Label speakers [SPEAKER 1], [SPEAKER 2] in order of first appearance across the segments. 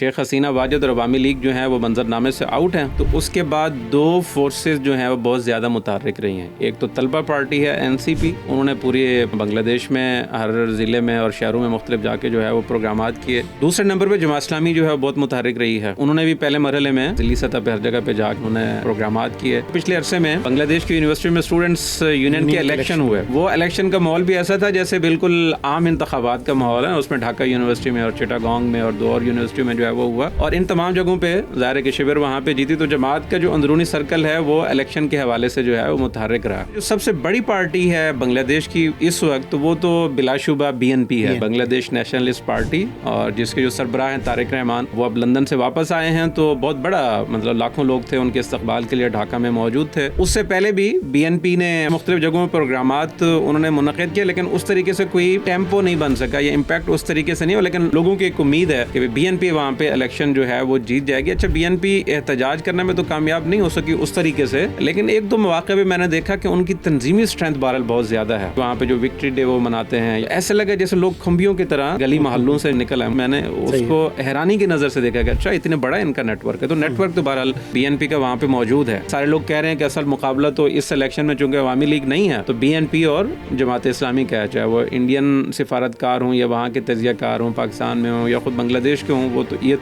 [SPEAKER 1] شیخ حسینہ واجد اور عوامی لیگ جو ہے وہ منظر نامے سے آؤٹ ہیں، تو اس کے بعد دو فورسز جو ہیں وہ بہت زیادہ متحرک رہی ہیں. ایک تو طلبہ پارٹی ہے NCP، انہوں نے پورے بنگلہ دیش میں ہر ضلع میں اور شہروں میں مختلف جا کے جو ہے وہ پروگرامات کیے. دوسرے نمبر پہ جماعت اسلامی جو ہے بہت متحرک رہی ہے، انہوں نے بھی پہلے مرحلے میں ضلعی سطح پہ ہر جگہ پہ جا کے انہوں نے پروگرامات کیے. پچھلے عرصے میں بنگلہ دیش کی یونیورسٹی میں اسٹوڈنٹس یونین کے الیکشن ہوئے، وہ الیکشن کا ماحول بھی ایسا تھا جیسے بالکل عام انتخابات کا ماحول ہے. اس میں ڈھاکہ یونیورسٹی میں اور چٹاگانگ میں اور دو اور یونیورسٹی میں جو ہے وہ ہوا، اور ان تمام جگہوں پہ ظاہر ہے کہ شبر وہاں پہ جیتی. تو جماعت کا جو اندرونی سرکل ہے وہ الیکشن کے حوالے سے جو ہے وہ متحرک رہا. جو سب سے بڑی پارٹی ہے بنگلہ دیش کی اس وقت وہ تو بلا شبہ BNP ہے، بنگلہ دیش نیشنلسٹ پارٹی، اور جس کے جو سربراہ ہیں طارق رحمان، وہ اب لندن سے واپس آئے ہیں. تو بہت بڑا مطلب لاکھوں لوگ تھے ان کے استقبال کے لیے ڈھاکہ میں موجود تھے. اس سے پہلے بھی BNP نے مختلف جگہوں میں پروگرامات انہوں نے منعقد کیے، لیکن اس طریقے سے کوئی ٹیمپو نہیں بن سکا، یہ امپیکٹ اس طریقے سے نہیں ہو. لیکن لوگوں کی ایک امید ہے کہ BNP وہاں پہ الیکشن جو ہے وہ جیت جائے گی. اچھا BNP احتجاج کرنے میں تو کامیاب نہیں ہو سکی اس طریقے سے، لیکن ایک دو مواقع پہ میں نے دیکھا کہ ان کی تنظیمی اسٹرینتھ بہرحال بہت زیادہ ہے. وہاں پہ جو وکٹری ڈے وہ مناتے ہیں، ایسے لگا جیسے لوگ کھمبیوں کی طرح گلی محلوں سے نکل آئے. میں نے اس کو حیرانی کی نظر سے دیکھا کہ اچھا اتنے بڑا ان کا نیٹ ورک ہے. تو نیٹ ورک تو بہرحال BNP کا وہاں پہ موجود ہے. سارے لوگ کہہ رہے ہیں کہ اصل مقابلہ تو اس الیکشن میں چونکہ عوامی لیگ نہیں ہے تو BNP اور جماعت اسلامی کا ہے، چاہے وہ انڈین سفارتکار ہوں یا وہاں کے تجزیہ کار ہوں پاکستان میں ہوں یا خود بنگلہ دیش کے ہوں،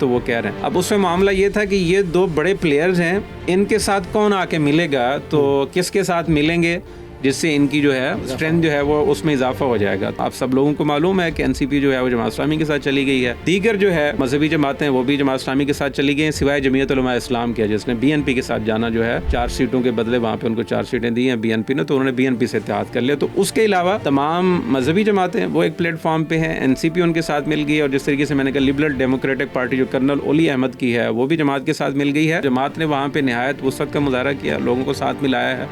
[SPEAKER 1] وہ کہہ رہے ہیں. اب اس میں معاملہ یہ تھا کہ یہ دو بڑے پلیئرز ہیں، ان کے ساتھ کون آ کے ملے گا، تو کس کے ساتھ ملیں گے جس سے ان کی جو ہے اسٹرینتھ جو ہے وہ اس میں اضافہ ہو جائے گا. آپ سب لوگوں کو معلوم ہے کہ NCP جو ہے وہ جماعت اسلامی کے ساتھ چلی گئی ہے. دیگر جو ہے مذہبی جماعتیں وہ بھی جماعت اسلامی کے ساتھ چلی گئی ہیں، سوائے جمعیت علماء اسلام کے جس نے BNP کے ساتھ جانا جو ہے 4 سیٹوں کے بدلے وہاں پہ ان کو 4 سیٹیں دی ہیں BNP نے، تو انہوں نے BNP سے اتحاد کر لیا. تو اس کے علاوہ تمام مذہبی جماعتیں وہ ایک پلیٹ فارم پہ ہیں. NCP ان کے ساتھ مل گئی، اور جس طریقے سے میں نے کہا لبرل ڈیموکریٹک پارٹی جو کرنل اولی احمد کی ہے وہ بھی جماعت کے ساتھ مل گئی ہے. جماعت نے وہاں پہ نہایت وسعت کا مظاہرہ کیا، لوگوں کو ساتھ ملایا ہے.